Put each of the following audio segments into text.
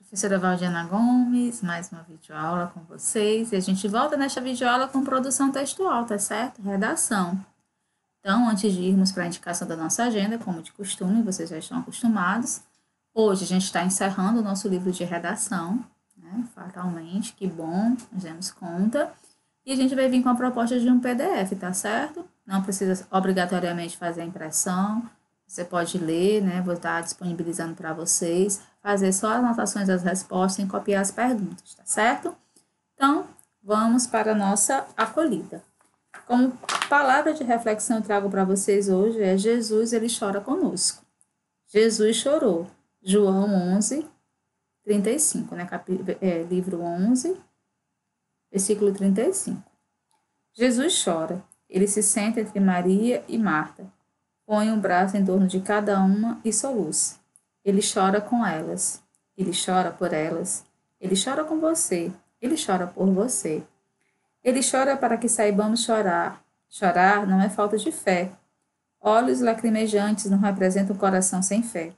Professora Valdiana Gomes, mais uma videoaula com vocês. E a gente volta nesta videoaula com produção textual, tá certo? Redação. Então, antes de irmos para a indicação da nossa agenda, como de costume, vocês já estão acostumados, hoje a gente está encerrando o nosso livro de redação, né? Fatalmente, que bom, nos demos conta. E a gente vai vir com a proposta de um PDF, tá certo? Não precisa obrigatoriamente fazer a impressão, você pode ler, né? Vou estar disponibilizando para vocês, fazer só as anotações das respostas e copiar as perguntas, tá certo? Então, vamos para a nossa acolhida. Como palavra de reflexão eu trago para vocês hoje é Jesus, ele chora conosco. Jesus chorou. João 11, 35, né? Livro 11, versículo 35. Jesus chora. Ele se senta entre Maria e Marta. Põe um braço em torno de cada uma e soluça. Ele chora com elas. Ele chora por elas. Ele chora com você. Ele chora por você. Ele chora para que saibamos chorar. Chorar não é falta de fé. Olhos lacrimejantes não representam um coração sem fé.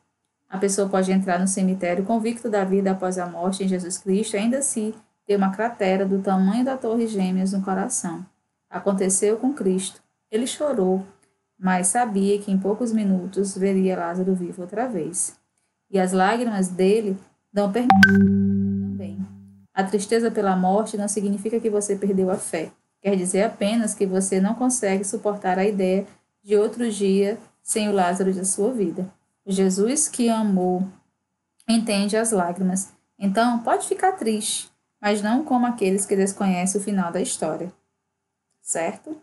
A pessoa pode entrar no cemitério convicto da vida após a morte em Jesus Cristo e ainda assim ter uma cratera do tamanho da torre gêmeas no coração. Aconteceu com Cristo. Ele chorou, mas sabia que em poucos minutos veria Lázaro vivo outra vez. E as lágrimas dele dão permissão também. A tristeza pela morte não significa que você perdeu a fé. Quer dizer apenas que você não consegue suportar a ideia de outro dia sem o Lázaro da sua vida. O Jesus que amou entende as lágrimas. Então, pode ficar triste, mas não como aqueles que desconhecem o final da história. Certo?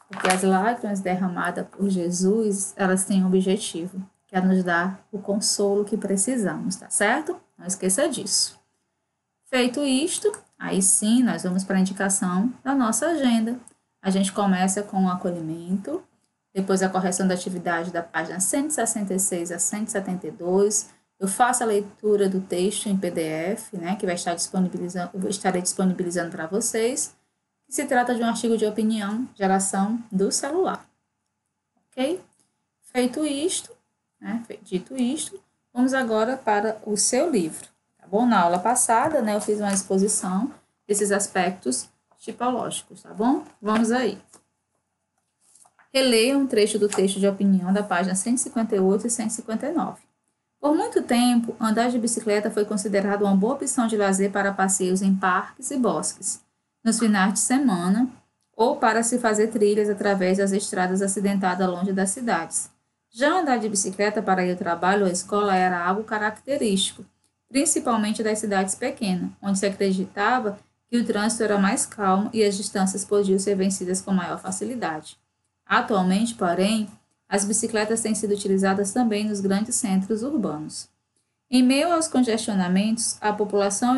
Porque as lágrimas derramadas por Jesus, elas têm um objetivo, que é nos dar o consolo que precisamos, tá certo? Não esqueça disso. Feito isto, aí sim, nós vamos para a indicação da nossa agenda. A gente começa com o acolhimento, depois a correção da atividade da página 166 a 172. Eu faço a leitura do texto em PDF, né, que vai estar disponibilizando, eu estarei disponibilizando para vocês. Se trata de um artigo de opinião, geração do celular. Ok? Feito isto, né, dito isto, vamos agora para o seu livro. Tá bom? Na aula passada, né, eu fiz uma exposição desses aspectos tipológicos, tá bom? Vamos aí. Releia um trecho do texto de opinião da página 158 e 159. Por muito tempo, andar de bicicleta foi considerado uma boa opção de lazer para passeios em parques e bosques, nos finais de semana, ou para se fazer trilhas através das estradas acidentadas longe das cidades. Já andar de bicicleta para ir ao trabalho ou à escola era algo característico, principalmente das cidades pequenas, onde se acreditava que o trânsito era mais calmo e as distâncias podiam ser vencidas com maior facilidade. Atualmente, porém, as bicicletas têm sido utilizadas também nos grandes centros urbanos. Em meio aos congestionamentos, a população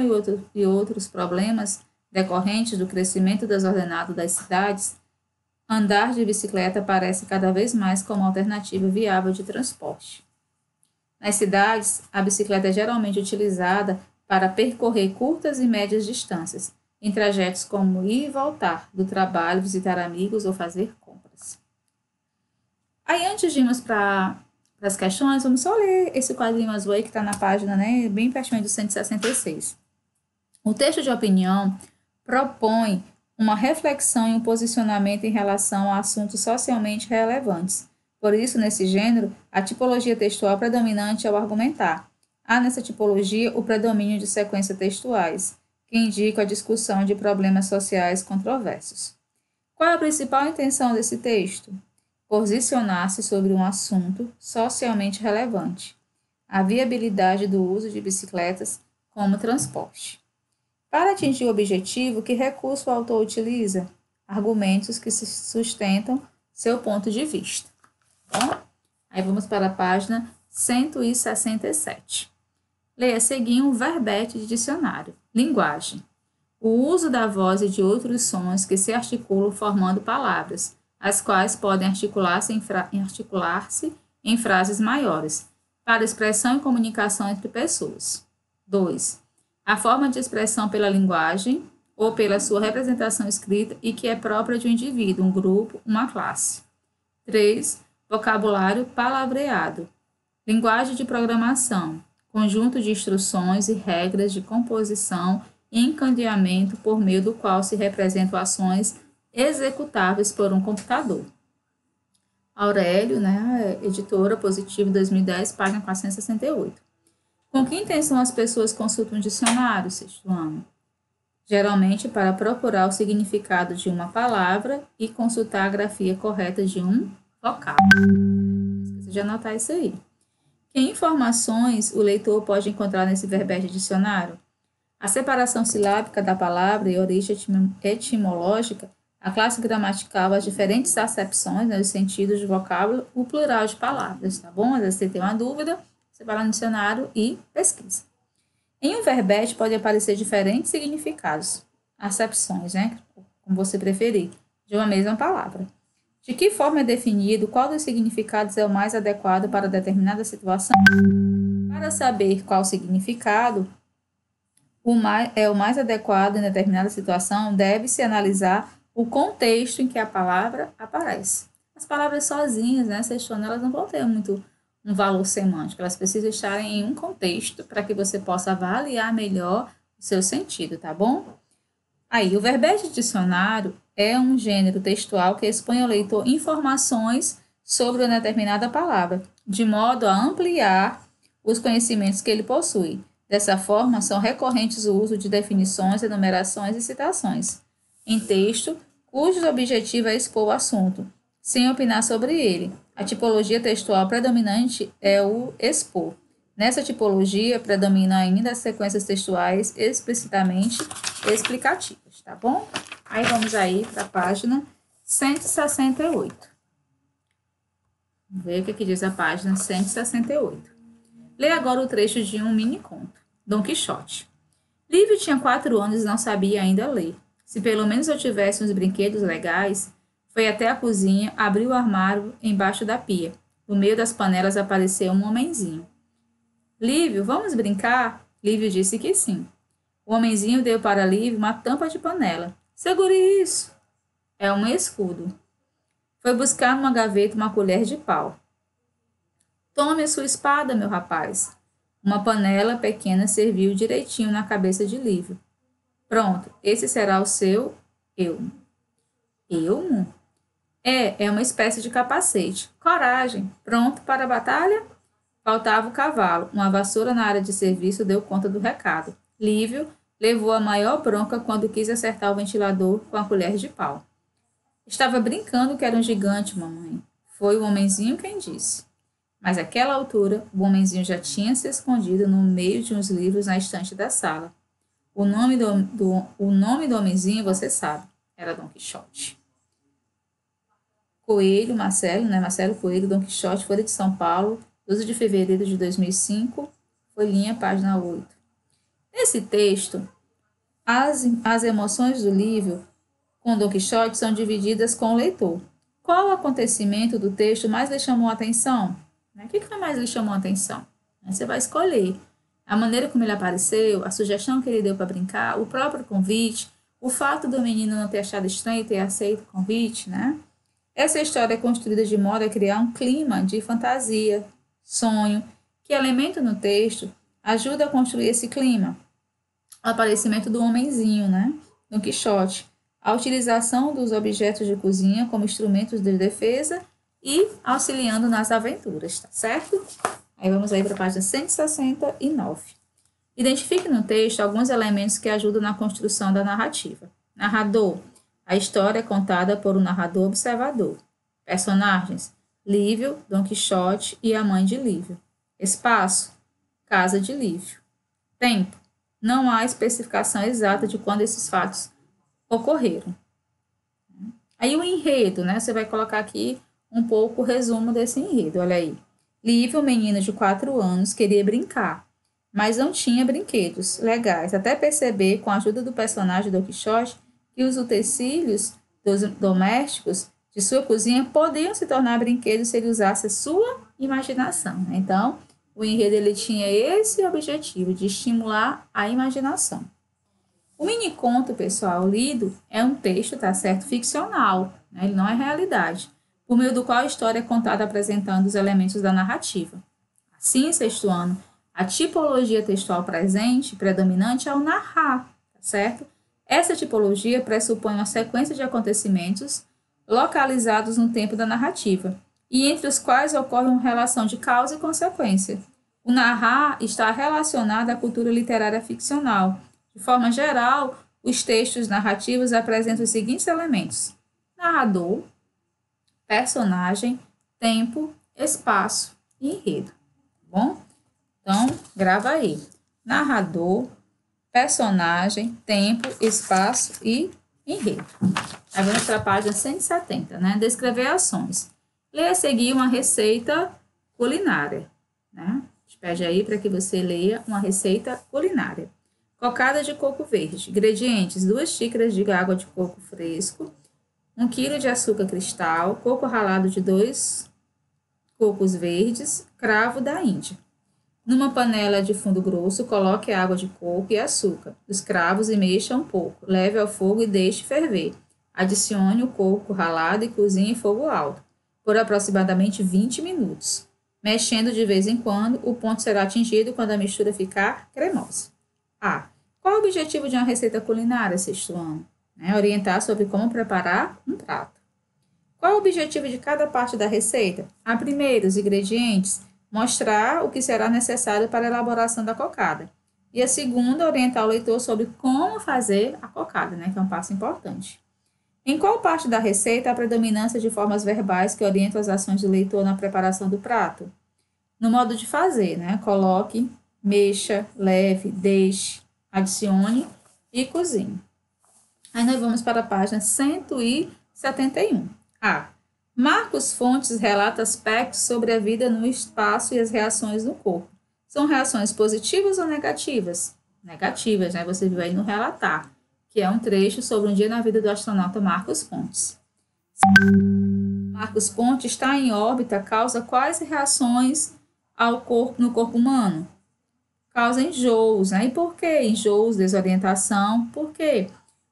e outros problemas decorrentes do crescimento desordenado das cidades, andar de bicicleta parece cada vez mais como alternativa viável de transporte. Nas cidades, a bicicleta é geralmente utilizada para percorrer curtas e médias distâncias, em trajetos como ir e voltar do trabalho, visitar amigos ou fazer compras. Aí, antes de irmos para as questões, vamos só ler esse quadrinho azul aí que está na página, né, bem pertinho do 166. O texto de opinião propõe uma reflexão e um posicionamento em relação a assuntos socialmente relevantes. Por isso, nesse gênero, a tipologia textual predominante é o argumentar. Há nessa tipologia o predomínio de sequências textuais, que indicam a discussão de problemas sociais controversos. Qual é a principal intenção desse texto? Posicionar-se sobre um assunto socialmente relevante, a viabilidade do uso de bicicletas como transporte. Para atingir o objetivo, que recurso o autor utiliza? Argumentos que sustentam seu ponto de vista. Bom, aí vamos para a página 167. Leia a seguir um verbete de dicionário. Linguagem. O uso da voz e de outros sons que se articulam formando palavras, as quais podem articular-se em frases maiores, para expressão e comunicação entre pessoas. 2. A forma de expressão pela linguagem ou pela sua representação escrita e que é própria de um indivíduo, um grupo, uma classe. 3. Vocabulário palavreado. Linguagem de programação, conjunto de instruções e regras de composição e encadeamento por meio do qual se representam ações executáveis por um computador. Aurélio, né, editora, Positivo, 2010, página 468. Com que intenção as pessoas consultam um dicionário, sexto ano? Geralmente para procurar o significado de uma palavra e consultar a grafia correta de um vocábulo. Não esqueça de anotar isso aí. Que informações o leitor pode encontrar nesse verbete dicionário? A separação silábica da palavra e a origem etimológica, a classe gramatical, as diferentes acepções, né, os sentidos de vocábulo, o plural de palavras, tá bom? Às vezes você tem uma dúvida, você vai lá no dicionário e pesquisa. Em um verbete pode aparecer diferentes significados, acepções, né, como você preferir, de uma mesma palavra. De que forma é definido qual dos significados é o mais adequado para determinada situação? Para saber qual significado é o mais adequado em determinada situação, deve-se analisar o contexto em que a palavra aparece. As palavras sozinhas, né, elas não vão ter muito um valor semântico, elas precisam estar em um contexto para que você possa avaliar melhor o seu sentido, tá bom? Aí, o verbete dicionário é um gênero textual que expõe ao leitor informações sobre uma determinada palavra, de modo a ampliar os conhecimentos que ele possui. Dessa forma, são recorrentes o uso de definições, enumerações e citações em texto, cujo objetivo é expor o assunto, sem opinar sobre ele. A tipologia textual predominante é o expor. Nessa tipologia, predominam ainda as sequências textuais explicitamente explicativas, tá bom? Aí vamos aí para a página 168. Vamos ver o que diz a página 168. Lê agora o trecho de um mini conto, Dom Quixote. Lívio tinha 4 anos e não sabia ainda ler. Se pelo menos eu tivesse uns brinquedos legais, foi até a cozinha, abriu o armário embaixo da pia. No meio das panelas apareceu um homenzinho. Lívio, vamos brincar? Lívio disse que sim. O homenzinho deu para Lívio uma tampa de panela. Segure isso. É um escudo. Foi buscar numa gaveta uma colher de pau. Tome a sua espada, meu rapaz. Uma panela pequena serviu direitinho na cabeça de Lívio. Pronto, esse será o seu elmo. Elmo? É uma espécie de capacete. Coragem. Pronto para a batalha? Faltava o cavalo. Uma vassoura na área de serviço deu conta do recado. Lívio levou a maior bronca quando quis acertar o ventilador com a colher de pau. Estava brincando que era um gigante, mamãe. Foi o homenzinho quem disse. Mas àquela altura, o homenzinho já tinha se escondido no meio de uns livros na estante da sala. O nome do homenzinho, você sabe, era Dom Quixote. Coelho, Marcelo, né? Marcelo Coelho, Dom Quixote, Folha de São Paulo, 12 de fevereiro de 2005, folhinha, página 8. Nesse texto, as emoções do livro com Dom Quixote são divididas com o leitor. Qual o acontecimento do texto mais lhe chamou a atenção? O que mais lhe chamou a atenção? Você vai escolher a maneira como ele apareceu, a sugestão que ele deu para brincar, o próprio convite, o fato do menino não ter achado estranho e ter aceito o convite, né? Essa história é construída de modo a criar um clima de fantasia, sonho, que elemento no texto ajuda a construir esse clima. O aparecimento do homenzinho, né? Dom Quixote. A utilização dos objetos de cozinha como instrumentos de defesa e auxiliando nas aventuras, tá certo? Aí vamos aí para a página 169. Identifique no texto alguns elementos que ajudam na construção da narrativa. Narrador. A história é contada por um narrador observador. Personagens. Lívio, Dom Quixote e a mãe de Lívio. Espaço. Casa de Lívio. Tempo. Não há especificação exata de quando esses fatos ocorreram. Aí o enredo, né? Você vai colocar aqui um pouco o resumo desse enredo, olha aí. Lívio, menino de 4 anos, queria brincar, mas não tinha brinquedos legais, até perceber, com a ajuda do personagem Dom Quixote, que os utensílios domésticos de sua cozinha podiam se tornar brinquedos se ele usasse a sua imaginação. Então, o enredo ele tinha esse objetivo, de estimular a imaginação. O mini-conto, pessoal, lido é um texto, tá certo, ficcional, né? Ele não é realidade, por meio do qual a história é contada apresentando os elementos da narrativa. Assim, em sexto ano, A tipologia textual predominante é o narrar, tá certo? Essa tipologia pressupõe uma sequência de acontecimentos localizados no tempo da narrativa, e entre os quais ocorre uma relação de causa e consequência. O narrar está relacionado à cultura literária ficcional. De forma geral, os textos narrativos apresentam os seguintes elementos: narrador, personagem, tempo, espaço e enredo. Tá bom? Então, grava aí. Narrador, personagem, tempo, espaço e enredo. Aí vamos para a página 170, né? Descrever ações. Leia a seguir uma receita culinária, né? A gente pede aí para que você leia uma receita culinária. Cocada de coco verde. Ingredientes: 2 xícaras de água de coco fresco, 1 kg de açúcar cristal, coco ralado de 2 cocos verdes, cravo da Índia. Numa panela de fundo grosso, coloque a água de coco e açúcar, os cravos e mexa um pouco. Leve ao fogo e deixe ferver. Adicione o coco ralado e cozinhe em fogo alto, por aproximadamente 20 minutos. Mexendo de vez em quando, o ponto será atingido quando a mistura ficar cremosa. A. Qual é o objetivo de uma receita culinária, sexto ano? Orientar sobre como preparar um prato. Qual é o objetivo de cada parte da receita? A primeira, os ingredientes. Mostrar o que será necessário para a elaboração da cocada. E a segunda, orientar o leitor sobre como fazer a cocada, que é um passo importante. Em qual parte da receita há predominância de formas verbais que orientam as ações do leitor na preparação do prato? No modo de fazer, coloque, mexa, leve, deixe, adicione e cozinhe. Aí nós vamos para a página 171. A. Marcos Fontes relata aspectos sobre a vida no espaço e as reações do corpo. São reações positivas ou negativas? Negativas, Você viu aí no relatar, que é um trecho sobre um dia na vida do astronauta Marcos Pontes. Marcos Pontes está em órbita, causa quais reações no corpo humano? Causa enjoos, E por que enjoos, desorientação? Por quê?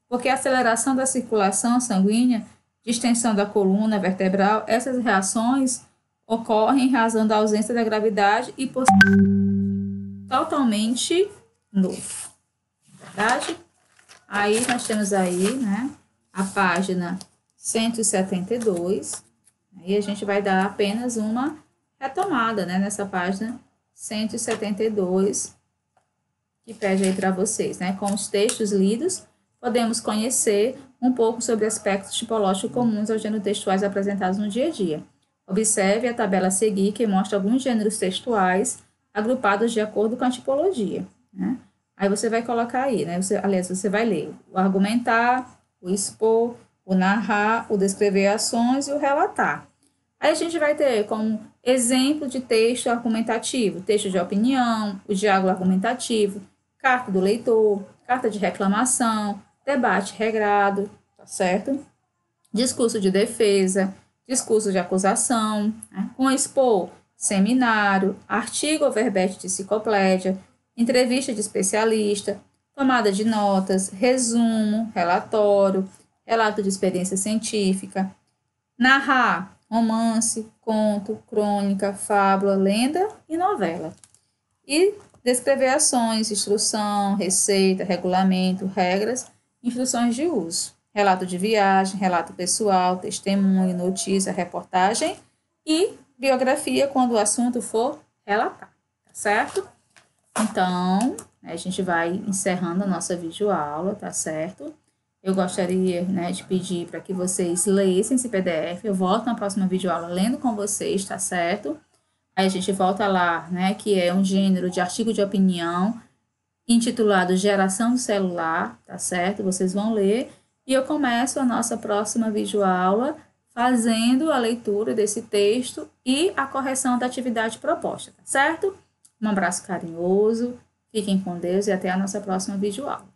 Porque a aceleração da circulação sanguínea, distensão da coluna vertebral, essas reações ocorrem em razão da ausência da gravidade e por totalmente novo. Verdade? Aí nós temos aí, a página 172. Aí a gente vai dar apenas uma retomada, nessa página 172, que pede aí para vocês, Com os textos lidos, podemos conhecer um pouco sobre aspectos tipológicos comuns aos gêneros textuais apresentados no dia a dia. Observe a tabela a seguir, que mostra alguns gêneros textuais agrupados de acordo com a tipologia, Aí você vai colocar aí, você vai ler o argumentar, o expor, o narrar, o descrever ações e o relatar. Aí a gente vai ter como exemplo de texto argumentativo, texto de opinião, o diálogo argumentativo, carta do leitor, carta de reclamação, debate regrado, tá certo? Discurso de defesa, discurso de acusação, com expor, seminário, artigo ou verbete de enciclopédia, entrevista de especialista, tomada de notas, resumo, relatório, relato de experiência científica, narrar, romance, conto, crônica, fábula, lenda e novela. E descrever ações, instrução, receita, regulamento, regras, instruções de uso, relato de viagem, relato pessoal, testemunho, notícia, reportagem e biografia quando o assunto for relatar, tá certo? Então, a gente vai encerrando a nossa videoaula, tá certo? Eu gostaria, de pedir para que vocês lessem esse PDF. Eu volto na próxima videoaula lendo com vocês, tá certo? Aí a gente volta lá, que é um gênero de artigo de opinião intitulado Geração do Celular, tá certo? Vocês vão ler e eu começo a nossa próxima videoaula fazendo a leitura desse texto e a correção da atividade proposta, tá certo? Um abraço carinhoso, fiquem com Deus e até a nossa próxima videoaula.